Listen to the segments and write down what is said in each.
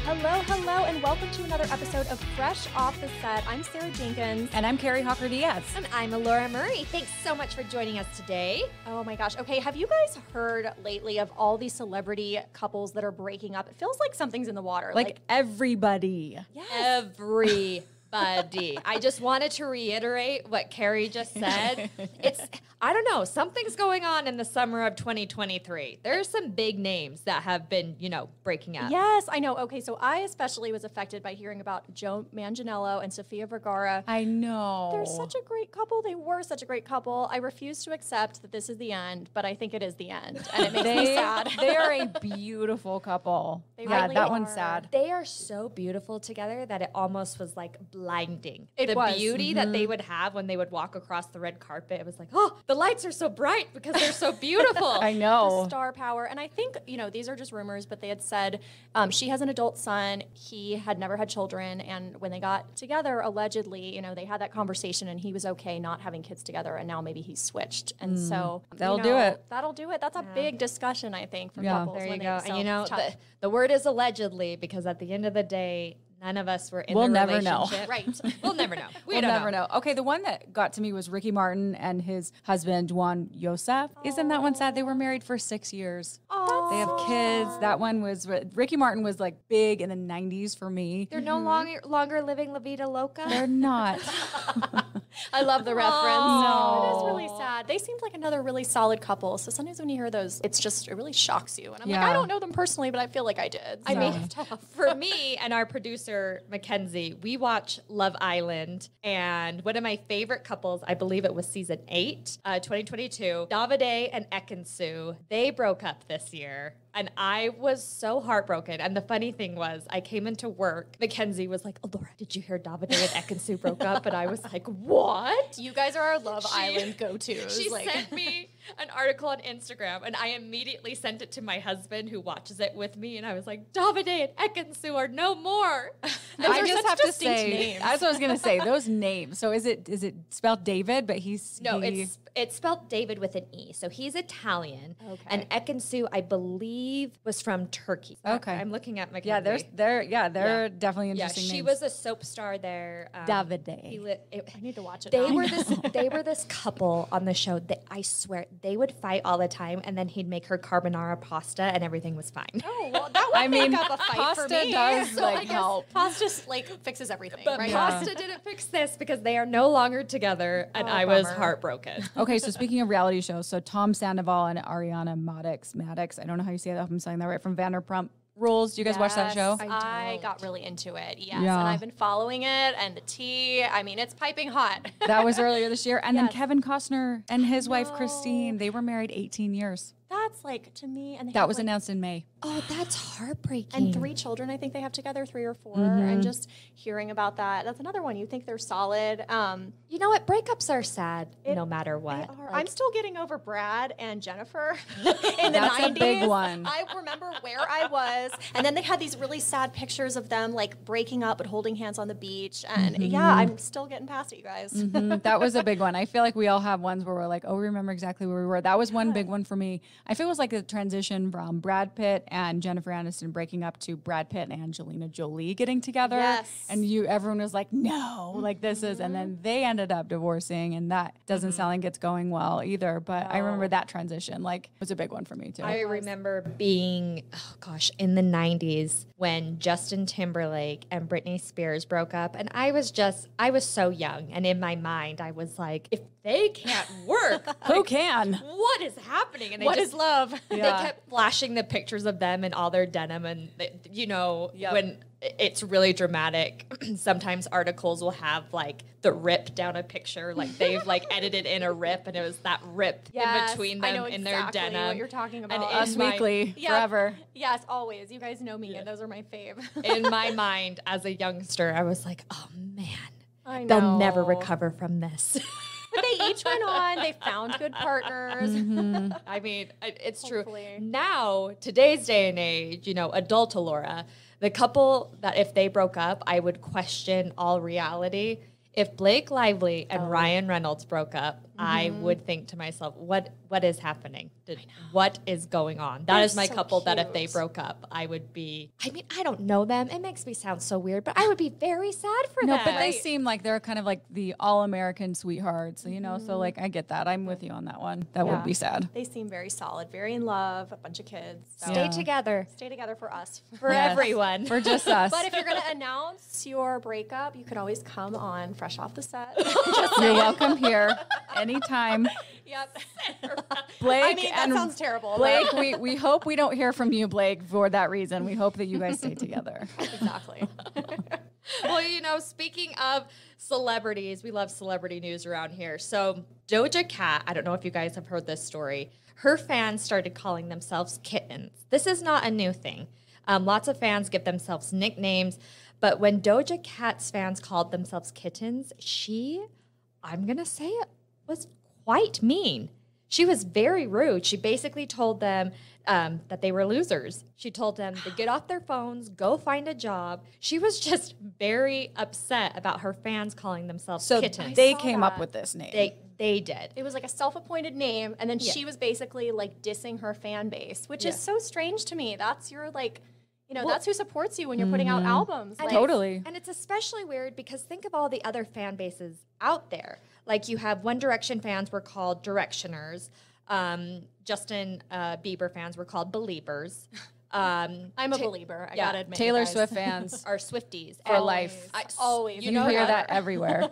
Hello, and welcome to another episode of Fresh Off the Set. I'm Sarah Jenkins. And I'm Kari Diaz. And I'm Elora Murray. Thanks so much for joining us today. Oh my gosh. Okay, have you guys heard lately of all these celebrity couples that are breaking up? It feels like something's in the water. Like everybody. Yes. Everybody. I just wanted to reiterate what Kari just said. I don't know, something's going on in the summer of 2023. There's some big names that have been, breaking up. Yes, I know. Okay, so I especially was affected by hearing about Joe Manganiello and Sofia Vergara. I know. They're such a great couple. They were such a great couple. I refuse to accept that this is the end, but I think it is the end, and it makes me sad. They are a beautiful couple. They yeah, really that are. one's sad. They are so beautiful together that it almost was like blinding. It was. Beauty that they would have when they would walk across the red carpet. It was like, oh, the lights are so bright because they're so beautiful. I know. The star power. And I think, these are just rumors, but they had said she has an adult son. He had never had children. And when they got together, allegedly, they had that conversation and he was okay not having kids together. And now maybe he's switched. And so That'll do it. That'll do it. That's a big discussion, I think, for couples. There you when go. they- And so tough. the word is allegedly because at the end of the day, none of us were in We'll the never know. relationship. Right. We'll never know. We'll never know. Okay, the one that got to me was Ricky Martin and his husband, Juan Yosef. Isn't that one sad? They were married for 6 years. Oh, They have kids. That one was, Ricky Martin was like big in the 90s for me. They're no longer living La Vida Loca. They're not. I love the reference. No. It is really sad. They seemed like another really solid couple. So sometimes when you hear those, it really shocks you. And I'm like, Yeah. I don't know them personally, but I feel like I did. I So mean, it's tough. for me and our producer, Mackenzie, we watch Love Island. And one of my favorite couples, I believe it was season 8, 2022, Davide and Ekansu, they broke up this year. And I was so heartbroken. And the funny thing was, I came into work. Mackenzie was like, Elora, did you hear Davide and Ekansu broke up? And I was like, what? You guys are our Love Island go-tos. She sent me an article on Instagram, and I immediately sent it to my husband, who watches it with me, and I was like, Davide and Ekansu are no more. Those I are just such have to distinct say, names. that's what I was going to say. Those names. So is it spelled David, but No, it's spelled David with an E. So he's Italian. Okay. And Ekansu, I believe, was from Turkey. Okay. I'm looking at Mackenzie. Yeah, they're definitely interesting she names. was a soap star there. Davide. I need to watch it They now. they were this couple on the show that I swear they would fight all the time, and then he'd make her carbonara pasta, and everything was fine. Oh, well, that would make up a fight pasta for me. does So I like guess help. Pasta fixes everything, But right? pasta didn't fix this because they are no longer together, and I was bummer. heartbroken. Okay, so speaking of reality shows, so Tom Sandoval and Ariana Madix, I don't know how you say that, I hope I'm saying that right, from Vanderpump Rules. Do you guys watch that show? Yes, I got really into it. Yes, Yeah. and I've been following it, and the tea. I mean, it's piping hot. That was earlier this year. And then Yes. Kevin Costner and his wife know. Christine, they were married 18 years. That's like to me, and they That have, was like, announced in May. Oh, that's heartbreaking. and 3 children. I think they have together, 3 or 4. Mm-hmm. And just hearing about that, that's another one. You think they're solid. You know what? Breakups are sad no matter They what. are. I'm still getting over Brad and Jennifer in the That's a 90s. big one. I remember where I was, and then they had these really sad pictures of them like breaking up but holding hands on the beach. And yeah, I'm still getting past it, you guys. That was a big one. I feel like we all have ones where we're like, oh, we remember exactly where we were. That was one big one for me. I feel it was like a transition from Brad Pitt and Jennifer Aniston breaking up to Brad Pitt and Angelina Jolie getting together. Yes. And everyone was like, no, like this is, and then they ended up divorcing, and that doesn't sound like it's going well either. But I remember that transition, like, was a big one for me too. I remember being, in the 90s when Justin Timberlake and Britney Spears broke up. And I was so young. And in my mind, I was like, if they can't work, Who can? what is happening? And What is love? They kept flashing the pictures of them in all their denim. And, when it's really dramatic, sometimes articles will have like the rip down a picture, like they've like edited in a rip, and it was that rip in between I them know in their exactly denim. what you're talking And about. in Us Weekly, forever. Yes, always. You guys know me, and those are my fave. In my mind, as a youngster, I was like, oh man, I they'll never know. recover from this. But they each went on. They found good partners. I mean, it's true. Hopefully. Now, today's day and age, adult Elora, the couple that if they broke up, I would question all reality. If Blake Lively and Ryan Reynolds broke up, I would think to myself, what is happening? What is going on? That is my so couple that if they cute. broke up, I would be, I mean, I don't know them. It makes me sound so weird, but I would be very sad for No, them. but they seem like they're kind of like the all-American sweethearts, you know? So, like, I get that. I'm with you on that one. That would be sad. They seem very solid, very in love, a bunch of kids. So Stay together stay together for us. for everyone. For just us. But if you're going to announce your breakup, you could always come on Fresh Off the Set. You're welcome here anytime. Yep. Blake I mean, that and sounds terrible. Blake, we hope we don't hear from you, Blake, for that reason. We hope that you guys stay together. Exactly. Well, you know, speaking of celebrities, we love celebrity news around here. So Doja Cat, I don't know if you guys have heard this story. Her fans started calling themselves kittens. This is not a new thing. Lots of fans give themselves nicknames. But when Doja Cat's fans called themselves kittens, I'm going to say it, was quite mean. She was very rude. She basically told them that they were losers. She told them to get off their phones, go find a job. She was just very upset about her fans calling themselves So kittens. they saw came up that. with this name. They did. It was like a self-appointed name, and then she was basically like dissing her fan base, which is so strange to me. That's your like, you know, that's who supports you when you're putting out albums. And Like, Totally. And it's especially weird because think of all the other fan bases out there. Like you have One Direction fans were called Directioners. Justin Bieber fans were called Beliebers. I'm a believer. I gotta admit. Taylor you guys. Swift fans Are Swifties. for And life. Always. You hear that everywhere.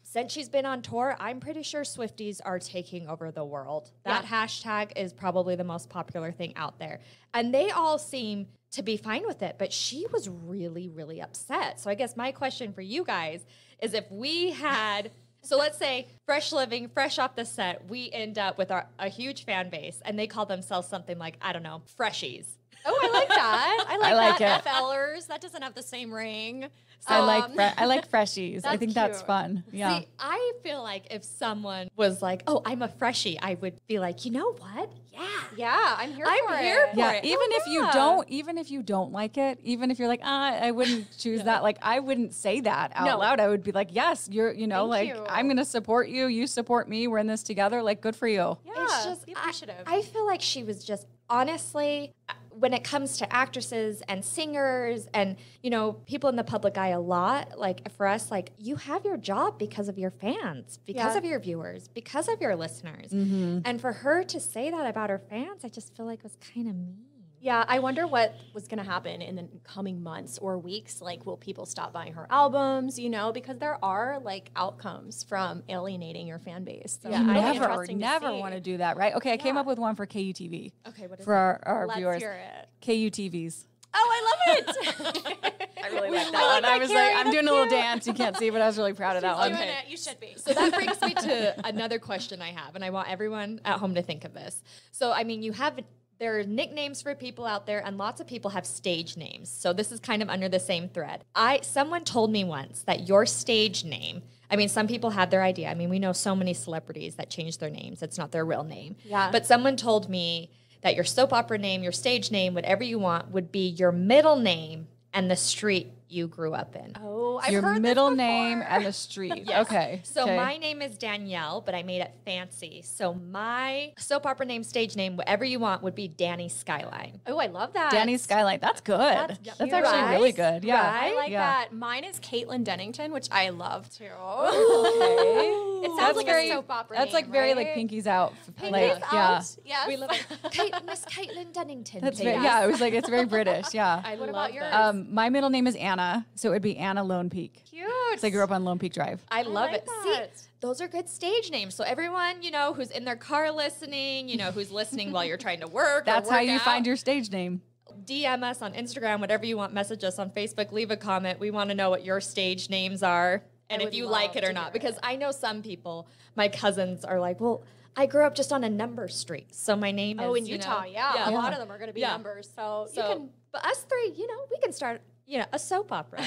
Since she's been on tour, I'm pretty sure Swifties are taking over the world. That hashtag is probably the most popular thing out there. And they all seem to be fine with it, but she was really, really upset. So I guess my question for you guys is if we had, so let's say Fresh Living, fresh off the set, we end up with a huge fan base and they call themselves something like, I don't know, Freshies. Oh, I like that. I like that. it. FLers. That doesn't have the same ring. I like freshies. I That's think that's cute. fun. Yeah. See, I feel like if someone was like, oh, I'm a freshie, I would be like, you know what? Yeah, I'm here I'm for here it. for Yeah, it. even if you don't like it, even if you're like, I wouldn't choose that. Like, I wouldn't say that out No. loud. I would be like, yes, Thank you. I'm going to support you. You support me. We're in this together. Like, good for you. Yeah, It's just be appreciative. I feel like she was just honestly, when it comes to actresses and singers and people in the public eye a lot, like for us, like you have your job because of your fans, because of your viewers, because of your listeners, and for her to say that about her fans, I just feel like it was kind of mean. Yeah, I wonder what was going to happen in the coming months or weeks. Like, will people stop buying her albums, because there are, like, outcomes from alienating your fan base. So You it'll be never interesting to see. want to do that, right? Okay, I came up with one for KUTV. Okay, what is For our Let's viewers. hear it. KUTVs. Oh, I love it. I really like love that one. that, I was Kari, like, I'm that's doing a little cute. dance. You can't see, but I was really proud of that one. Doing it. You should be. So that brings me to another question I have, and I want everyone at home to think of this. So, I mean, there are nicknames for people out there, and lots of people have stage names. So this is kind of under the same thread. Someone told me once that your stage name, I mean, some people have their idea. I mean, we know so many celebrities that change their names. It's not their real name. Yeah. But someone told me that your soap opera name, your stage name, whatever you want, would be your middle name and the street you grew up in. Oh, I've Your heard middle this name before. and the street. Yes. Okay. So okay. my name is Danielle, but I made it fancy. So my soap opera name, stage name, whatever you want, would be Danny Skyline. Oh, I love that. Danny Skylight. That's good. That's cute. actually Right? really good. Yeah. I like Yeah. that. Mine is Caitlin Dennington, which I love too. Okay. It sounds That's like very, a soap opera That's like name, very right? like Pinky's out. Pinky's like, yeah. out. Yes. We love it. Miss Caitlin Dennington. That's please. very, yeah, it was like, it's very British. Yeah. I What love about yours? that. My middle name is Anna, so it would be Anna Lone Peak. Cute. So I grew up on Lone Peak Drive. I love like it. that. See, those are good stage names. So everyone, who's in their car listening, who's listening while you're trying to work. That's or how work you out, find your stage name. DM us on Instagram, whatever you want. Message us on Facebook. Leave a comment. We want to know what your stage names are and I if would you like love it or to not. hear Because it. I know some people, my cousins, are like, well, I grew up just on a number street, so my name is. Oh, in Utah, yeah. A yeah. lot of them are going to be Yeah. numbers. So, you So, can. but us three, we can start, a soap opera.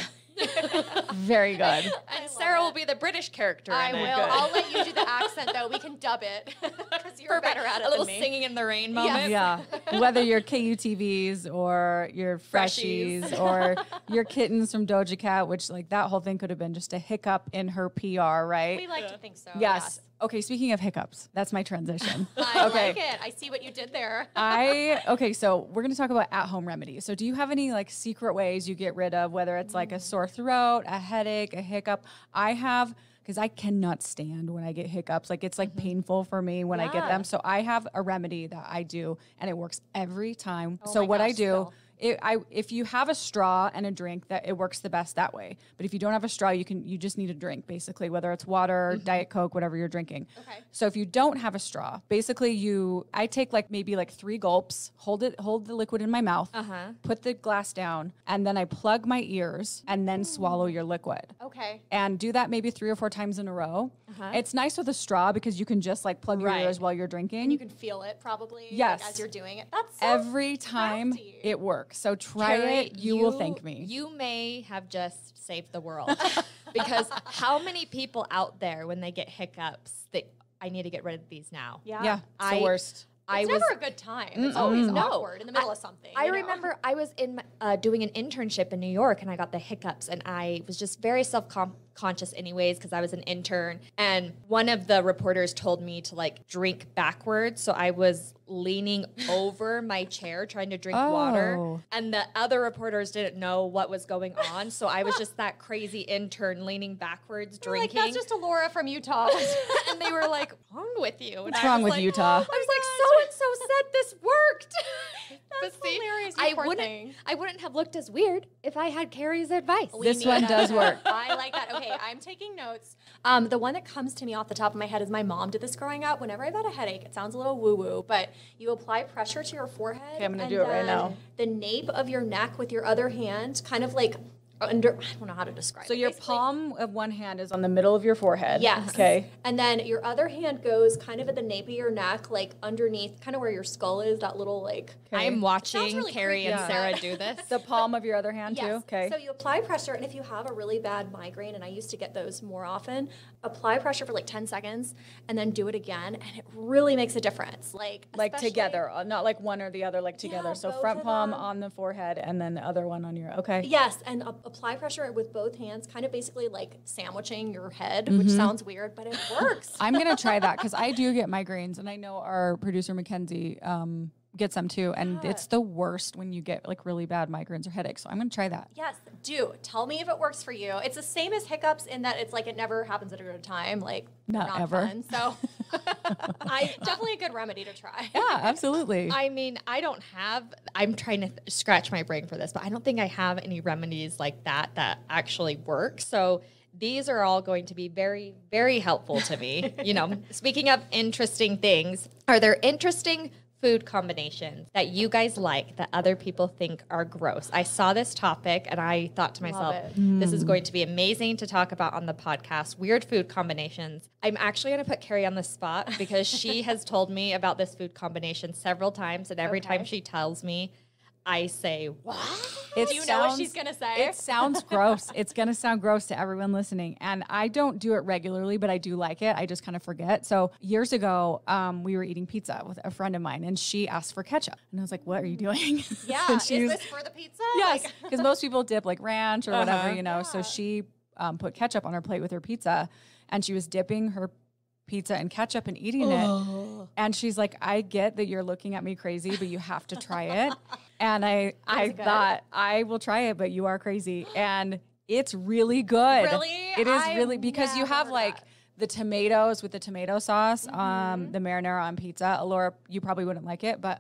Very good. And Sarah will be the British character. I in it. will. I'll let you do the accent, though. We can dub it because you're better at it A little than me. singing in the rain moment. Yeah. Whether you're KUTVs or your Freshies or your kittens from Doja Cat, which like that whole thing could have been just a hiccup in her PR, right? We like to think so. Yes. Okay, speaking of hiccups, that's my transition. I like it. I see what you did there. Okay, so we're going to talk about at-home remedies. So do you have any like secret ways you get rid of, whether it's like a sore throat, a headache, a hiccup? I have, because I cannot stand when I get hiccups. Like it's like painful for me when I get them. So I have a remedy that I do and it works every time. So what I do, if you have a straw and a drink, that it works the best that way. But if you don't have a straw, you just need a drink basically, whether it's water, Diet Coke, whatever you're drinking. Okay. So if you don't have a straw, basically I take like maybe like 3 gulps, hold the liquid in my mouth, put the glass down, and then I plug my ears and then swallow your liquid. Okay. And do that maybe 3 or 4 times in a row. It's nice with a straw because you can just like plug your ears while you're drinking. And you can feel it probably Yes. like, as you're doing it. That's so every time crafty. it works. So try Kari, it. You will thank me. You may have just saved the world because how many people out there when they get hiccups that I need to get rid of these now? Yeah, it's the worst. It's never a good time. It's always awkward in the middle of something. I you know? remember I was in doing an internship in New York and I got the hiccups and I was just very self-conscious anyways because I was an intern. And one of the reporters told me to like drink backwards. So I was leaning over my chair trying to drink water. And the other reporters didn't know what was going on. So I was just that crazy intern leaning backwards, drinking. Like, that's just Elora from Utah. And they were like, "What's wrong with you?" And What's wrong with Utah? I was like, so-and-so said this worked. That's But see, hilarious. I wouldn't have looked as weird if I had Kari's advice. This one does work. I like that. Okay, I'm taking notes. The one that comes to me off the top of my head is my mom did this growing up. Whenever I've had a headache, it sounds a little woo-woo, but you apply pressure to your forehead. Okay, I'm gonna and do it right then now. The nape of your neck with your other hand, kind of like under, I don't know how to describe So it. your Basically, palm of one hand is on the middle of your forehead. yes. Okay. And then your other hand goes kind of at the nape of your neck, like underneath, kind of where your skull is, that little like. I am watching really Kari creepy, and but- Sarah do this. The palm of your other hand too. Yes. Okay. So you apply pressure, and if you have a really bad migraine, and I used to get those more often, apply pressure for like 10 seconds, and then do it again, and it really makes a difference. Like especially- together, not like one or the other, like together. So both front of palm them. on the forehead, and then the other one on your. Okay. Yes, and apply pressure with both hands, kind of basically like sandwiching your head, which sounds weird, but it works. I'm gonna try that because I do get migraines, and I know our producer Mackenzie gets them too, and it's the worst when you get like really bad migraines or headaches. So I'm gonna try that. Yes, do. Tell me if it works for you. It's the same as hiccups in that it's like it never happens at a good time. Like Not ever. Fun. So definitely a good remedy to try. Yeah, absolutely. I mean, I'm trying to scratch my brain for this, but I don't think I have any remedies like that actually work. So these are all going to be very, very helpful to me. You know, speaking of interesting things, are there interesting food combinations that you guys like that other people think are gross? I saw this topic and I thought to myself, this is going to be amazing to talk about on the podcast, weird food combinations. I'm actually going to put Kari on the spot because she has told me about this food combination several times, and every time she tells me, I say, what? Do you know what she's going to say? It sounds gross. It's going to sound gross to everyone listening. And I don't do it regularly, but I do like it. I just kind of forget. So years ago, we were eating pizza with a friend of mine, and she asked for ketchup. And I was like, what are you doing? Yeah, And is she was- this for the pizza? Yes, Like- because most people dip like ranch or whatever, you know. So she put ketchup on her plate with her pizza, and she was dipping her pizza in ketchup and eating it. And she's like, I get that you're looking at me crazy, but you have to try it. And I thought, I will try it, but you are crazy. And it's really good. Really? It is I've really, because you never have heard like that. the tomatoes with the tomato sauce, the marinara on pizza. Elora, you probably wouldn't like it, but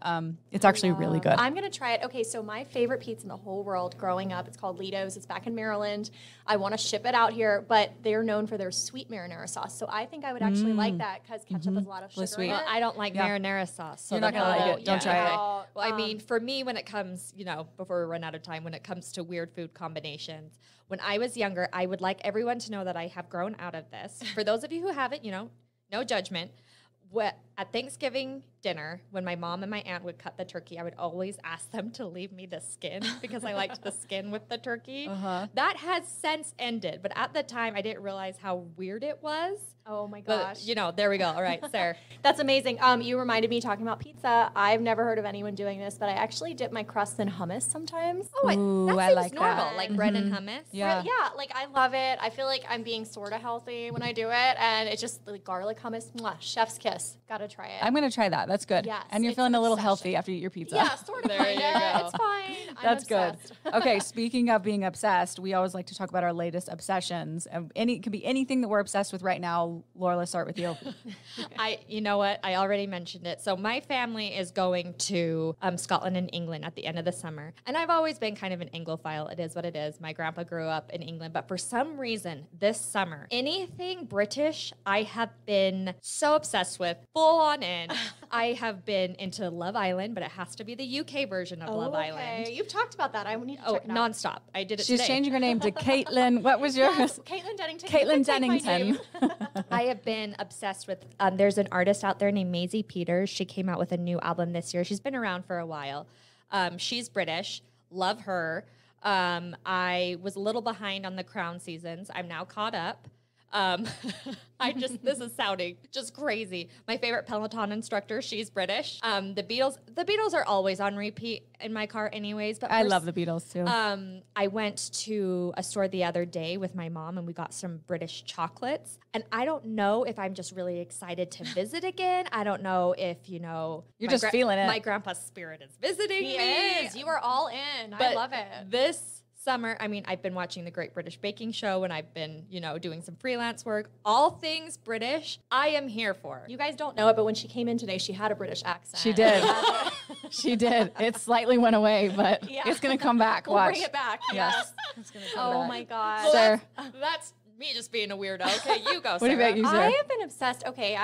it's actually really good. I'm going to try it. Okay, so my favorite pizza in the whole world growing up, it's called Lido's. It's back in Maryland. I want to ship it out here, but they're known for their sweet marinara sauce. So I think I would actually like that because ketchup has a lot of sugar sweet. in Well, it. I don't like marinara sauce. So You're not gonna like it. Don't try it. Well, I mean, for me, when it comes, you know, before we run out of time, when it comes to weird food combinations, when I was younger, I would like everyone to know that I have grown out of this. For those of you who haven't, you know, no judgment. at Thanksgiving dinner, when my mom and my aunt would cut the turkey, I would always ask them to leave me the skin because I liked the skin with the turkey. That has since ended, but at the time I didn't realize how weird it was. Oh my But, gosh. you know, there we go. All right, Sarah. That's amazing. You reminded me talking about pizza. I've never heard of anyone doing this, but I actually dip my crust in hummus sometimes. Oh, Ooh, that I seems like normal, that. like bread and hummus. Yeah. Yeah, like I love it. I feel like I'm being sort of healthy when I do it, and it's just like garlic hummus, mwah, chef's kiss. Gotta try it. I'm going to try that. That's good. Yes, and you're it's feeling an a little obsession. healthy after you eat your pizza. Yeah, sort of. There you kinda. go. It's fine. I'm That's obsessed. good. Okay, speaking of being obsessed, we always like to talk about our latest obsessions. It could be anything that we're obsessed with right now. Laura, let's start with you. You know what? I already mentioned it. So my family is going to Scotland and England at the end of the summer. And I've always been kind of an Anglophile. It is what it is. My grandpa grew up in England. But for some reason, this summer, anything British, I have been so obsessed with, full on in. I have been into Love Island, but it has to be the UK version of Love Island. You've talked about that. I need to Oh, check it out. nonstop. I did it She's today. changing her name to Caitlin. What was yours? Yes, Caitlin Dennington. Caitlin You can take my Dennington. name. I have been obsessed with, there's an artist out there named Maisie Peters. She came out with a new album this year. She's been around for a while. She's British. Love her. I was a little behind on the Crown seasons. I'm now caught up. This is sounding just crazy. My favorite Peloton instructor, she's British. The Beatles are always on repeat in my car anyways. But I love the Beatles too. I went to a store the other day with my mom and we got some British chocolates. And I don't know if I'm just really excited to visit again. I don't know if, You're my just feeling it. My grandpa's spirit is visiting He me. is. You are all in. I But love it. This summer, I've been watching the Great British Baking Show and I've been, doing some freelance work. All things British, I am here for. You guys don't know it, but when she came in today, she had a British accent. She did. She did. It slightly went away, but Yeah. it's going to come back. We'll Watch. bring it back. Yes. Yes. It's gonna come Oh back. my God. Well, Sarah. that's me just being a weirdo. Okay, you go, What Sarah. about you, Sarah? I have been obsessed. Okay,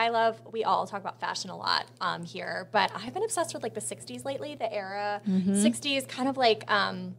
we all talk about fashion a lot here, but I've been obsessed with like the 60s lately, the era. 60s, kind of like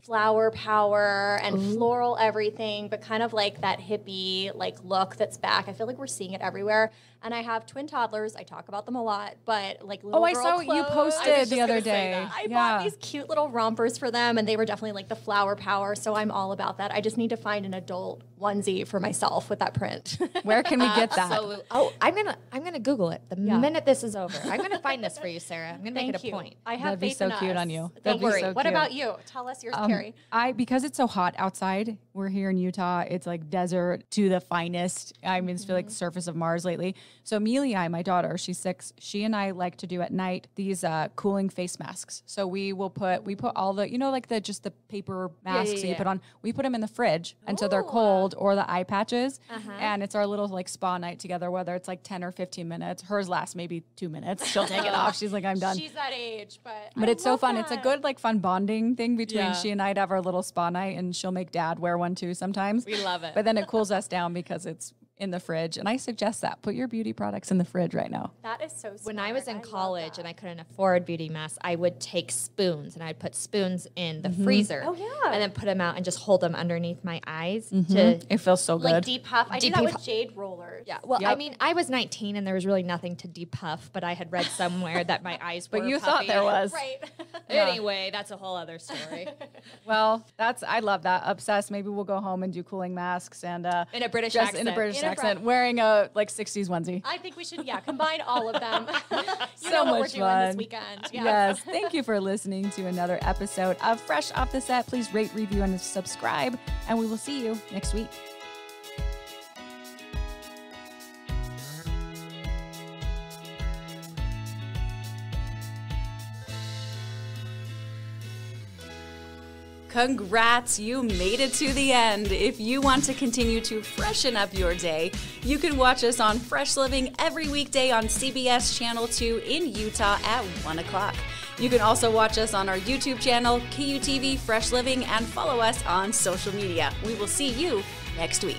flower power and floral everything, but kind of like that hippie like look that's back. I feel like we're seeing it everywhere. And I have twin toddlers. I talk about them a lot, but like little I girl saw what you clothes. posted the other day. I bought these cute little rompers for them, and they were definitely like the flower power. So I'm all about that. I just need to find an adult onesie for myself with that print. Where can we get that? Absolutely. Oh, I'm gonna Google it the minute this is over. I'm gonna find this for you, Sarah. I'm gonna make Thank it a you. point. I have That'd be faith so in cute us. on you. Don't That'd be worry. so What cute. about you? Tell us yours, Kari. Because it's so hot outside, we're here in Utah. It's like desert to the finest. I mean, it's feel like the surface of Mars lately. So Amelia, my daughter, she's 6. She and I like to do at night these cooling face masks. So we put all the, like just the paper masks that you put on. We put them in the fridge, and so they're Ooh. cold, or the eye patches. And it's our little like spa night together, whether it's like 10 or 15 minutes. Hers lasts maybe 2 minutes. She'll take it off. She's like, I'm done. She's that age, but But I it's so love fun. It's a that. good like fun bonding thing between Yeah. she and I'd have our little spa night, and she'll make dad wear one too sometimes. We love it. But then it cools us down because it's in the fridge. And I suggest that. Put your beauty products in the fridge right now. That is so smart. When I was in love college that. and I couldn't afford beauty masks, I would take spoons and I'd put spoons in the freezer. Oh, yeah. And then put them out and just hold them underneath my eyes to. It feels so good. like deep puff. I did that Deep with puff. jade rollers. Yeah, well, Yep. I was 19 and there was really nothing to depuff, but I had read somewhere that my eyes were But you puffy. thought there was. Right. Anyway, that's a whole other story. Well, I love that. Obsessed. Maybe we'll go home and do cooling masks and In a British just accent. in a British In a accent, Brit- wearing a like 60s onesie. I think we should, combine all of them. You So know what we're much doing fun. this weekend. Yeah. Yes. Thank you for listening to another episode of Fresh Off the Set. Please rate, review, and subscribe. And we will see you next week. Congrats, you made it to the end. If you want to continue to freshen up your day, you can watch us on Fresh Living every weekday on CBS Channel 2 in Utah at 1 o'clock. You can also watch us on our YouTube channel, KUTV Fresh Living, and follow us on social media. We will see you next week.